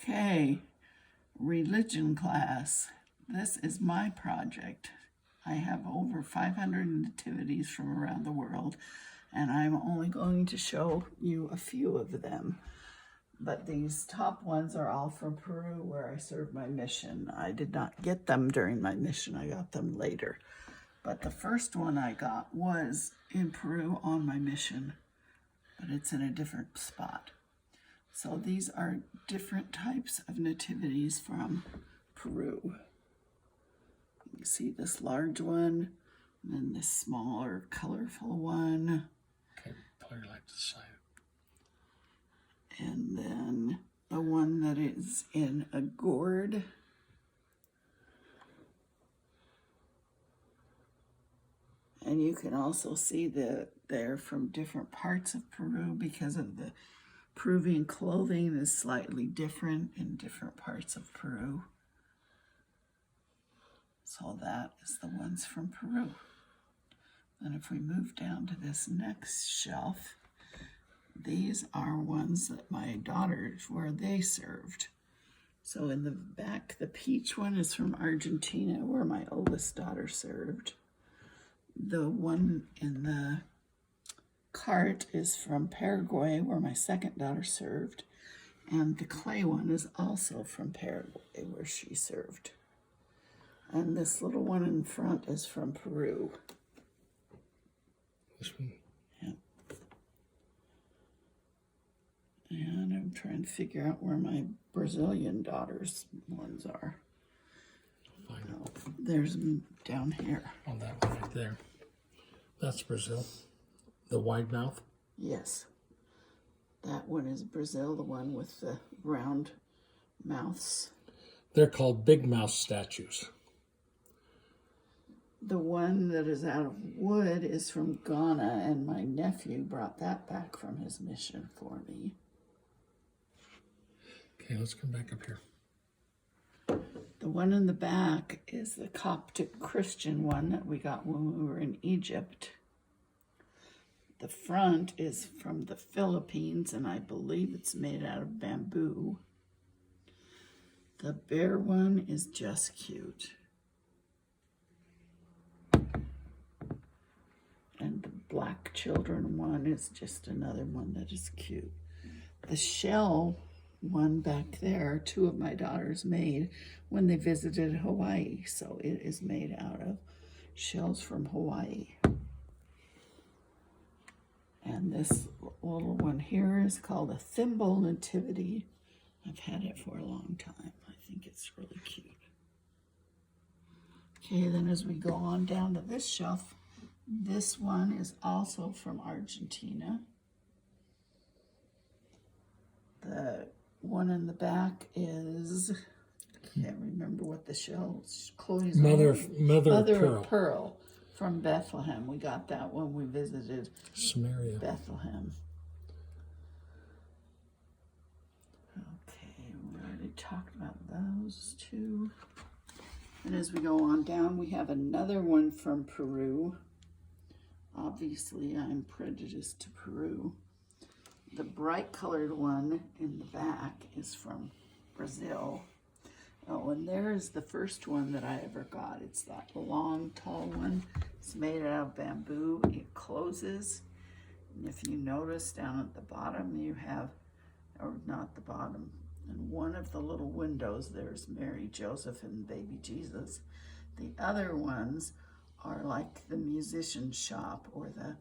Okay, religion class. This is my project. I have over 500 nativities from around the world, and I'm only going to show you a few of them. But these top ones are all from Peru, where I served my mission. I did not get them during my mission. I got them later. But the first one I got was in Peru on my mission, but it's in a different spot. So these are different types of nativities from Peru. You can see this large one, and then this smaller, colorful one. Okay, pull your light to the side. And then the one that is in a gourd. And you can also see that they're from different parts of Peru because of the Peruvian clothing is slightly different in different parts of Peru. So that is the ones from Peru. And if we move down to this next shelf, these are ones that my daughters, where they served. So in the back, the peach one is from Argentina, where my oldest daughter served. The one in the cart is from Paraguay, where my second daughter served. And the clay one is also from Paraguay, where she served. And this little one in front is from Peru. This one? Yeah. And I'm trying to figure out where my Brazilian daughter's ones are. Find Oh, there's them down here. on that one right there. That's Brazil. The wide mouth. Yes. That one is Brazil, the one with the round mouths. They're called big mouth statues. The one that is out of wood is from Ghana, and my nephew brought that back from his mission for me. Okay, let's come back up here. The one in the back is the Coptic Christian one that we got when we were in Egypt. The front is from the Philippines, and I believe it's made out of bamboo. The bear one is just cute. And the black children one is just another one that is cute. The shell one back there, two of my daughters made when they visited Hawaii. So it is made out of shells from Hawaii. And this little one here is called a thimble nativity. I've had it for a long time. I think it's really cute. Okay, then as we go on down to this shelf, this one is also from Argentina. The one in the back is, I can't remember what the shell's Chloe's Mother of Pearl from Bethlehem. We got that when we visited Samaria. Bethlehem. Okay, we already talked about those two. And as we go on down, we have another one from Peru. Obviously, I'm prejudiced to Peru. The bright colored one in the back is from Brazil. Oh, and there's the first one that I ever got. It's that long, tall one. It's made out of bamboo. It closes. And if you notice down at the bottom, you have, or not the bottom, in one of the little windows, there's Mary, Joseph, and baby Jesus. The other ones are like the musician shop or the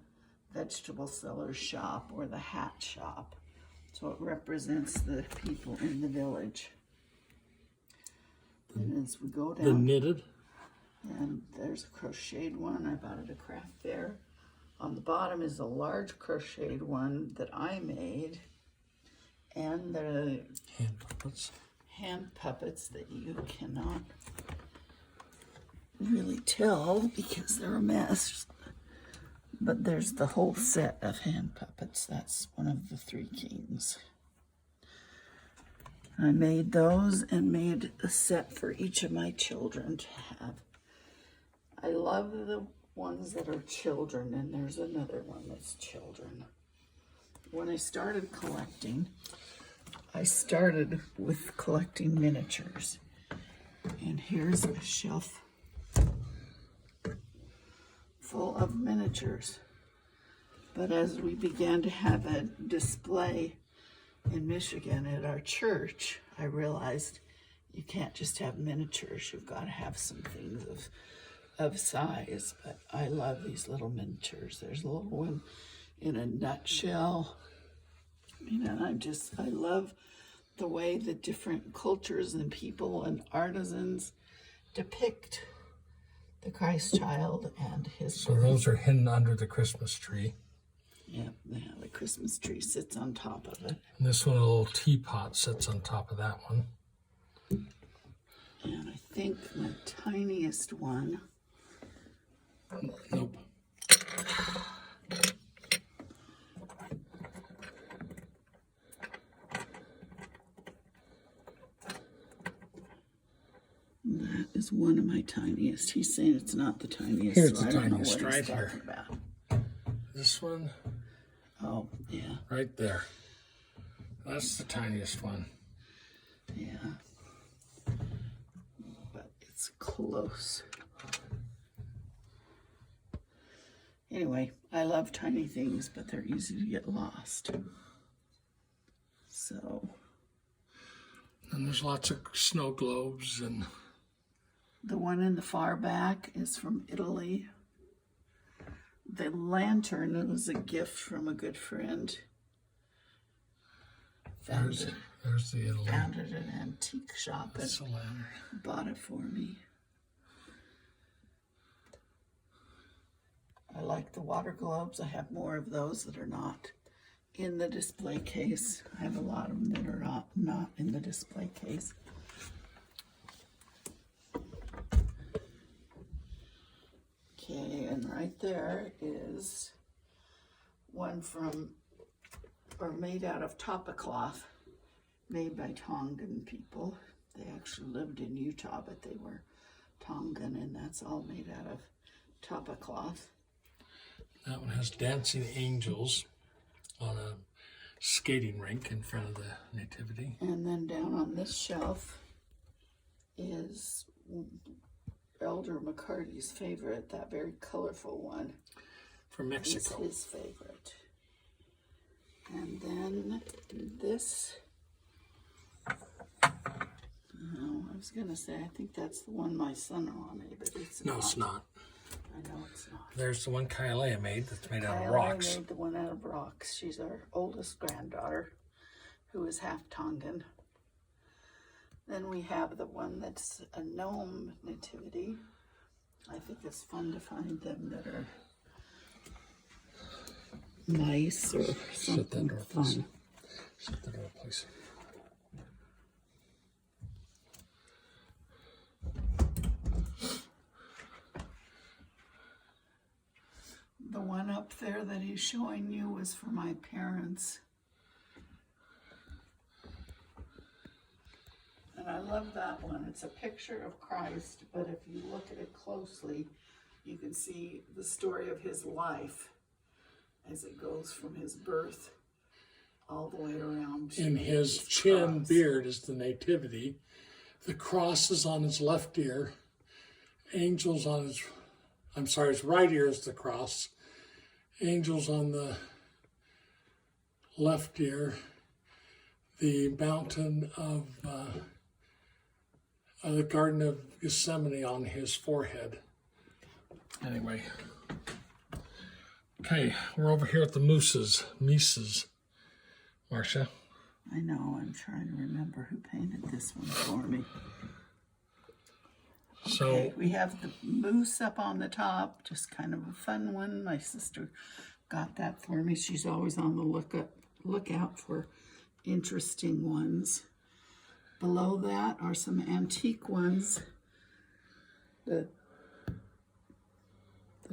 vegetable seller's shop or the hat shop. So it represents the people in the village. And as we go down, The knitted. and there's a crocheted one. I bought at a craft fair. On the bottom is a large crocheted one that I made. And the Hand puppets. hand puppets that you cannot really tell because they're a mess. But there's the whole set of hand puppets. That's one of the three kings. I made those and made a set for each of my children to have. I love the ones that are children, and there's another one that's children. When I started collecting, I started with collecting miniatures. And here's a shelf full of miniatures. But as we began to have a display in Michigan at our church, I realized you can't just have miniatures. You've got to have some things of size. But I love these little miniatures. There's a little one in a nutshell. I love the way the different cultures and people and artisans depict the Christ child and his So those are hidden under the Christmas tree. Yeah, the Christmas tree sits on top of it. And this one, a little teapot, sits on top of that one. And I think my tiniest one. Nope. That is one of my tiniest. He's saying it's not the tiniest. Here's so the I don't know tiniest what he's right here. talking about. This one, Oh, yeah, right there. That's the tiniest one. yeah. But it's close. Anyway, I love tiny things, but they're easy to get lost. So, And there's lots of snow globes and the one in the far back is from Italy. The lantern was a gift from a good friend. there's the Italy. Found it at an antique shop and That's the lantern. bought it for me. I like the water globes. I have more of those that are not in the display case. I have a lot of them that are not in the display case. Okay, and right there is one made out of tapa cloth, made by Tongan people. They actually lived in Utah, but they were Tongan, and that's all made out of tapa cloth. That one has dancing angels on a skating rink in front of the Nativity. And then down on this shelf is Elder McCarty's favorite, that very colorful one. From Mexico. Is his favorite. And then this, oh, I was gonna say, I think that's the one my son-in-law made, but it's No, not. it's not. I know it's not. There's the one Kailea made that's made out of Kylie rocks. made the one out of rocks. She's our oldest granddaughter, who is half Tongan. Then we have the one that's a gnome nativity. I think it's fun to find them that are nice or something fun. Set that door, please. The one up there that he's showing you was for my parents. And I love that one. It's a picture of Christ, but if you look at it closely, you can see the story of his life as it goes from his birth all the way around. In his chin beard is the Nativity. The cross is on his left ear. Angels on his, his right ear is the cross. Angels on the left ear. The mountain of the Garden of Gethsemane on his forehead. Anyway. Okay, we're over here at the Mises. Marsha. I know, I'm trying to remember who painted this one for me. So Okay, we have the moose up on the top, just kind of a fun one. My sister got that for me. She's always on the lookout for interesting ones. Below that are some antique ones. The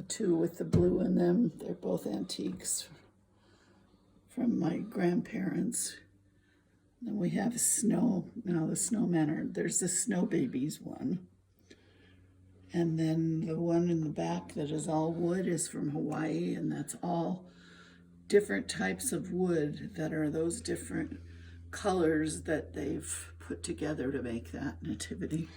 two with the blue in them, they're both antiques from my grandparents. Then we have the snowmen there's the snow babies one. And then the one in the back that is all wood is from Hawaii, and that's all different types of wood that are those different colors that they've put together to make that nativity.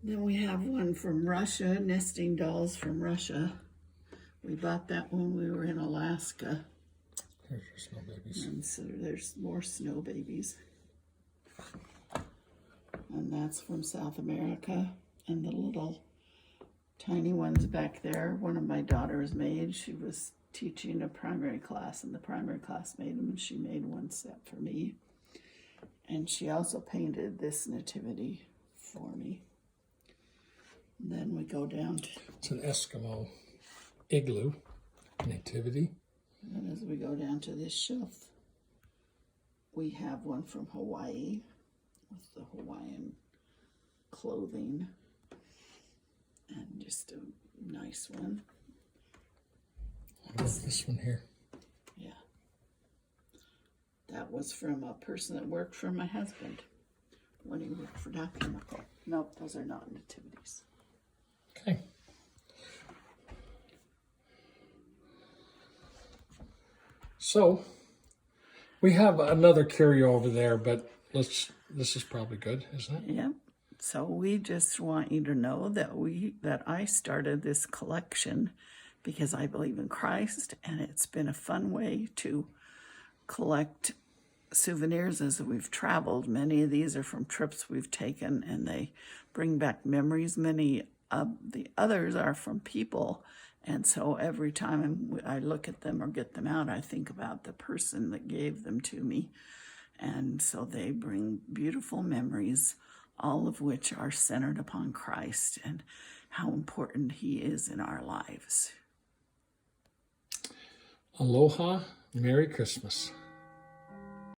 Then we have one from Russia, nesting dolls from Russia. We bought that when we were in Alaska. Here's your snow babies. And so there's more snow babies. And that's from South America. And the little tiny ones back there, one of my daughters made. She was teaching a primary class, and the primary class made them, and she made one set for me. And she also painted this nativity for me. And then we go down to... It's an Eskimo igloo nativity. And as we go down to this shelf, we have one from Hawaii with the Hawaiian clothing. And just a nice one. What about this one here? Yeah. That was from a person that worked for my husband when he worked for Doc Chemical. Nope, those are not nativities. Okay. So, we have another curio over there, but this is probably good, isn't it? Yeah. So we just want you to know that I started this collection because I believe in Christ, and it's been a fun way to collect souvenirs as we've traveled. Many of these are from trips we've taken, and they bring back memories. Many of the others are from people, and so every time I look at them or get them out, I think about the person that gave them to me. And so they bring beautiful memories, all of which are centered upon Christ and how important he is in our lives. Aloha, Merry Christmas.